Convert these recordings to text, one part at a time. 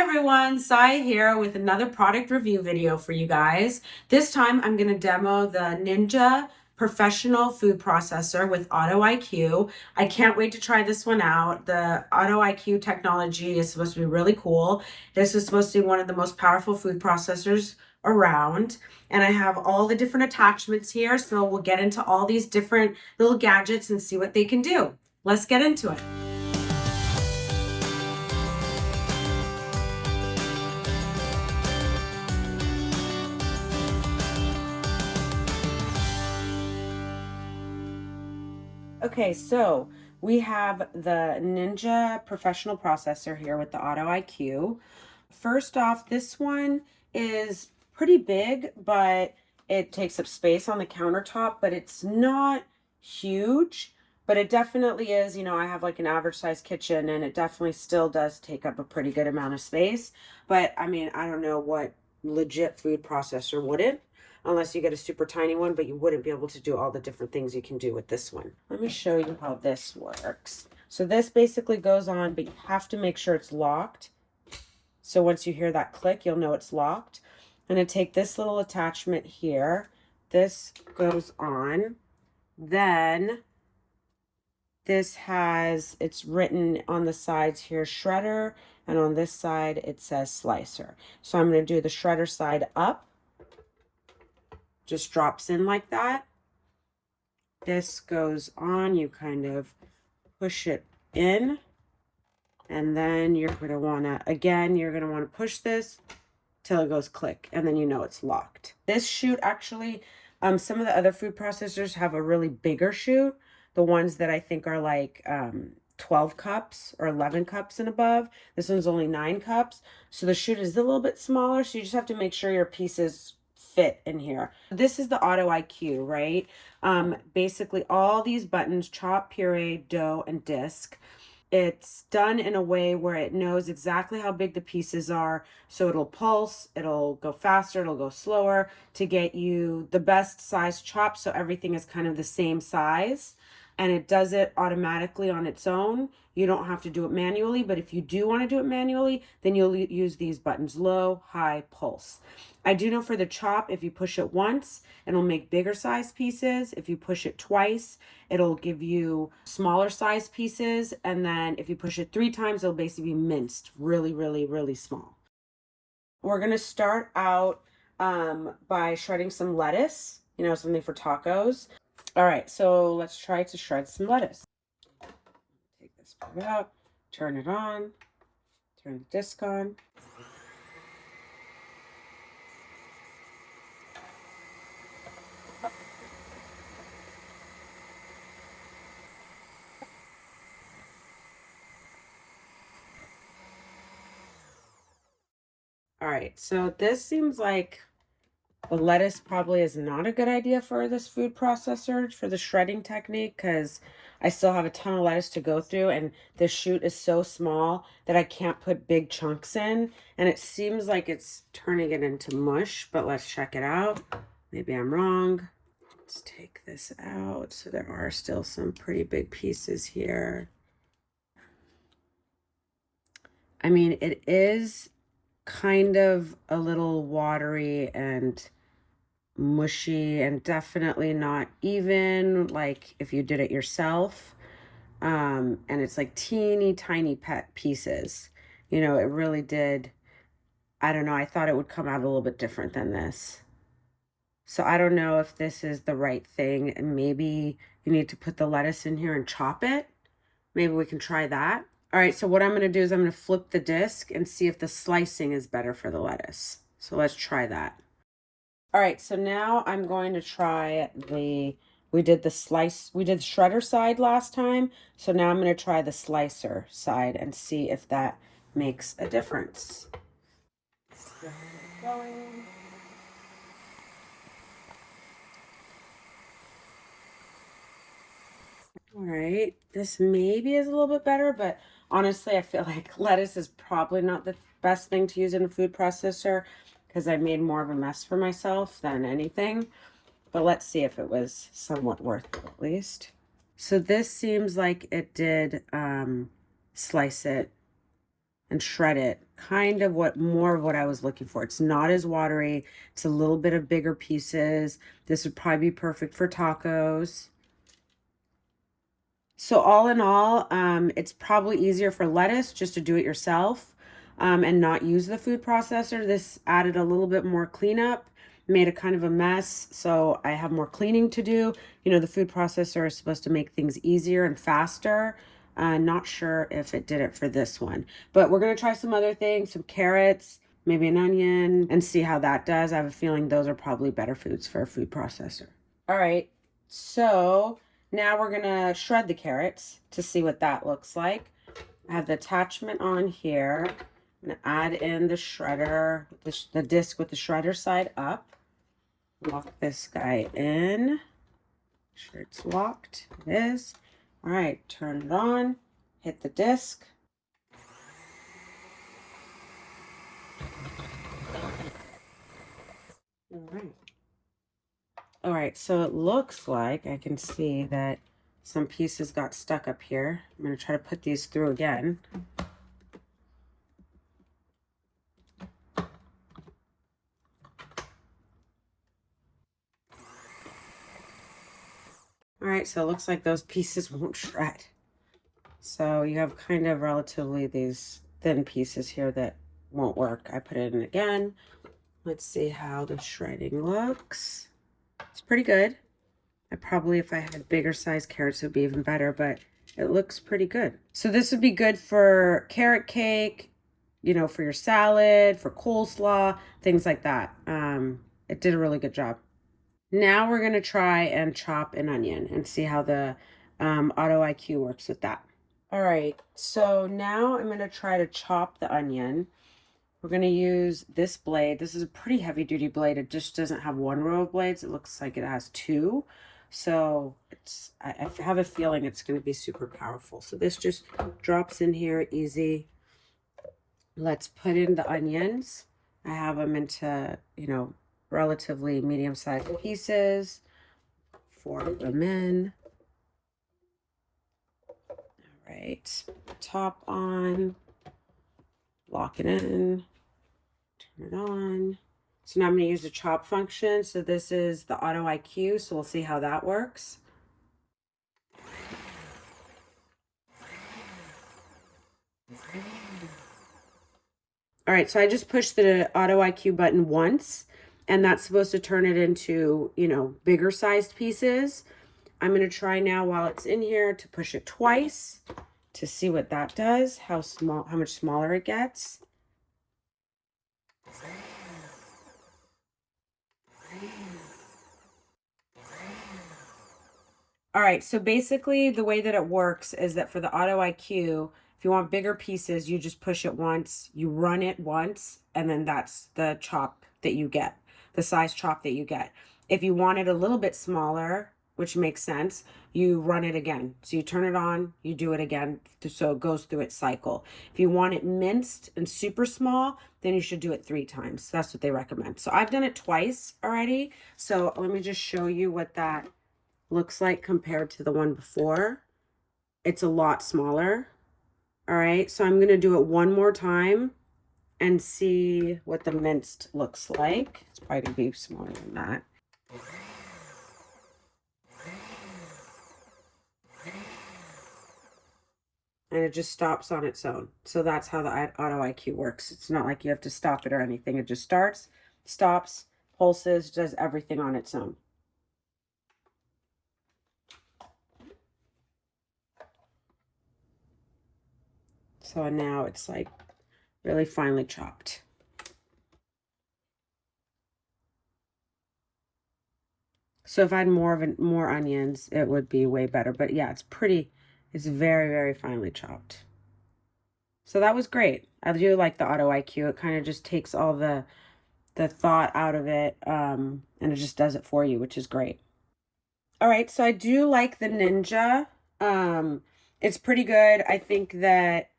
everyone, Sai here with another product review video for you guys. This time I'm going to demo the Ninja Professional Food Processor with Auto IQ. I can't wait to try this one out. The Auto IQ technology is supposed to be really cool. This is supposed to be one of the most powerful food processors around, and I have all the different attachments here, so we'll get into all these different little gadgets and see what they can do. Let's get into it. Okay, so we have the Ninja Professional Processor here with the Auto IQ. First off, this one is pretty big, but it takes up space on the countertop, but it's not huge, but it definitely is, I have like an average size kitchen and it definitely still does take up a pretty good amount of space. But I mean, I don't know what legit food processor wouldn't, unless you get a super tiny one, but you wouldn't be able to do all the different things you can do with this one. Let me show you how this works. So this basically goes on, but you have to make sure it's locked. So once you hear that click, you'll know it's locked. I'm going to take this little attachment here. This goes on. Then this has, it's written on the sides here, shredder, and on this side it says slicer. So I'm going to do the shredder side up. Just drops in like that. This goes on, you kind of push it in, and then you're going to want to, again, you're going to want to push this till it goes click, and then you know it's locked. This chute actually, some of the other food processors have a really bigger chute. The ones that I think are like 12 cups or 11 cups and above. This one's only 9 cups. So the chute is a little bit smaller, so you just have to make sure your pieces fit in here. This is the Auto IQ, right? Basically all these buttons, chop, puree, dough, and disc. It's done in a way where it knows exactly how big the pieces are. So it'll pulse, it'll go faster, it'll go slower to get you the best size chop. So everything is kind of the same size. And it does it automatically on its own. You don't have to do it manually, but if you do want to do it manually, then you'll use these buttons, low, high, pulse. I do know for the chop, if you push it once, it'll make bigger size pieces. If you push it twice, it'll give you smaller size pieces. And then if you push it 3 times, it'll basically be minced really, really, really small. We're going to start out by shredding some lettuce, something for tacos. All right, so let's try to shred some lettuce. Take this part out, turn it on, turn the disc on. All right, so this seems like the lettuce probably is not a good idea for this food processor for the shredding technique, because I still have a ton of lettuce to go through and the chute is so small that I can't put big chunks in, and it seems like it's turning it into mush, but let's check it out. Maybe I'm wrong. Let's take this out. So there are still some pretty big pieces here. I mean, it is kind of a little watery and mushy and definitely not even like if you did it yourself. And it's like teeny tiny pet pieces. It really did. I don't know. I thought it would come out a little bit different than this. So I don't know if this is the right thing, and maybe you need to put the lettuce in here and chop it. Maybe we can try that. All right, so what I'm going to do is I'm going to flip the disc and see if the slicing is better for the lettuce. So let's try that. All right, so now I'm going to try we did the shredder side last time. So now I'm going to try the slicer side and see if that makes a difference. Going. All right, this maybe is a little bit better, but honestly, I feel like lettuce is probably not the best thing to use in a food processor because I made more of a mess for myself than anything. But let's see if it was somewhat worth it at least. So this seems like it did slice it and shred it. Kind of more of what I was looking for. It's not as watery. It's a little bit of bigger pieces. This would probably be perfect for tacos. So all in all, it's probably easier for lettuce just to do it yourself and not use the food processor. This added a little bit more cleanup, made a kind of a mess, so I have more cleaning to do. You know, the food processor is supposed to make things easier and faster. Not sure if it did it for this one, but we're gonna try some other things, some carrots, maybe an onion, and see how that does. I have a feeling those are probably better foods for a food processor. All right, so now we're gonna shred the carrots to see what that looks like. I have the attachment on here. I'm gonna add in the shredder, the disc with the shredder side up. Lock this guy in. Make sure it's locked. It is. All right, turn it on. Hit the disc. All right. All right, so it looks like I can see that some pieces got stuck up here. I'm going to try to put these through again. All right, so it looks like those pieces won't shred. So you have kind of relatively these thin pieces here that won't work. I put it in again. Let's see how the shredding looks. It's pretty good. I probably, if I had bigger size carrots, it would be even better, but it looks pretty good. So this would be good for carrot cake, you know, for your salad, for coleslaw, things like that. It did a really good job. Now we're going to try and chop an onion and see how the Auto IQ works with that. All right, so now I'm going to try to chop the onion. We're going to use this blade. This is a pretty heavy duty blade. It just doesn't have one row of blades. It looks like it has two. So I have a feeling it's going to be super powerful. So this just drops in here easy. Let's put in the onions. I have them into, you know, relatively medium-sized pieces. 4 of them in. All right, top on. Lock it in, turn it on. So now I'm going to use the chop function. So this is the Auto IQ, so we'll see how that works. All right, so I just pushed the Auto IQ button once, and that's supposed to turn it into, you know, bigger sized pieces. I'm going to try now while it's in here to push it twice to see what that does, how much smaller it gets. All right, so basically the way that it works is that for the Auto IQ, if you want bigger pieces, you just push it once, you run it once, and then that's the chop that you get, the size chop that you get. If you want it a little bit smaller, which makes sense, you run it again. So you turn it on, you do it again, so it goes through its cycle. If you want it minced and super small, then you should do it 3 times. That's what they recommend. So I've done it twice already. So let me just show you what that looks like compared to the one before. It's a lot smaller. All right, so I'm going to do it one more time and see what the minced looks like. It's probably going to be smaller than that. And it just stops on its own. So that's how the Auto IQ works. It's not like you have to stop it or anything. It just starts, stops, pulses, does everything on its own. So now it's like really finely chopped. So if I had more onions, it would be way better. But yeah, it's very, very finely chopped. So that was great. I do like the Auto IQ. It kind of just takes all the thought out of it, and it just does it for you, which is great. All right, so I do like the Ninja. It's pretty good. I think that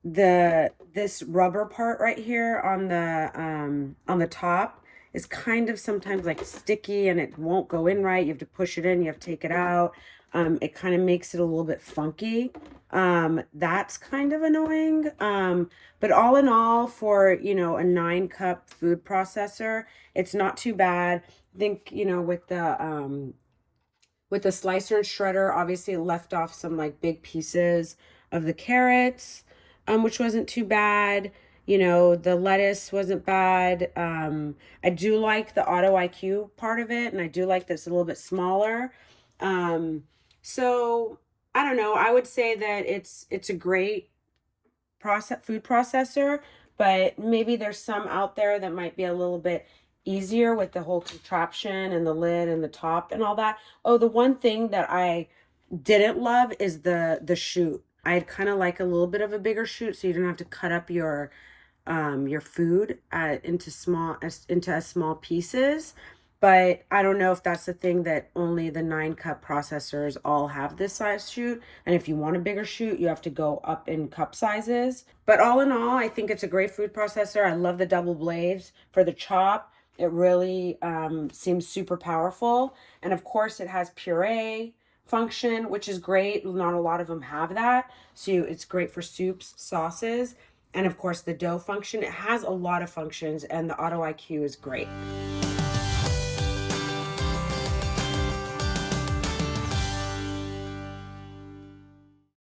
this rubber part right here on the top is kind of sometimes like sticky and it won't go in right. You have to push it in, you have to take it out. It kind of makes it a little bit funky. That's kind of annoying. But all in all, for, you know, a 9-cup food processor, it's not too bad. I think, you know, with the slicer and shredder, obviously it left off some like big pieces of the carrots, which wasn't too bad. You know, the lettuce wasn't bad. I do like the auto IQ part of it, and I do like this a little bit smaller. So I don't know. I would say that it's a great food processor, but maybe there's some out there that might be a little bit easier with the whole contraption and the lid and the top and all that. Oh, the one thing that I didn't love is the chute. I'd kind of like a little bit of a bigger chute so you don't have to cut up your food into as small pieces. But I don't know if that's the thing, that only the 9-cup processors all have this size chute. And if you want a bigger chute, you have to go up in cup sizes. But all in all, I think it's a great food processor. I love the double blades for the chop. It really seems super powerful. And of course, it has puree function, which is great. Not a lot of them have that. So it's great for soups, sauces, and of course the dough function. It has a lot of functions, and the auto IQ is great.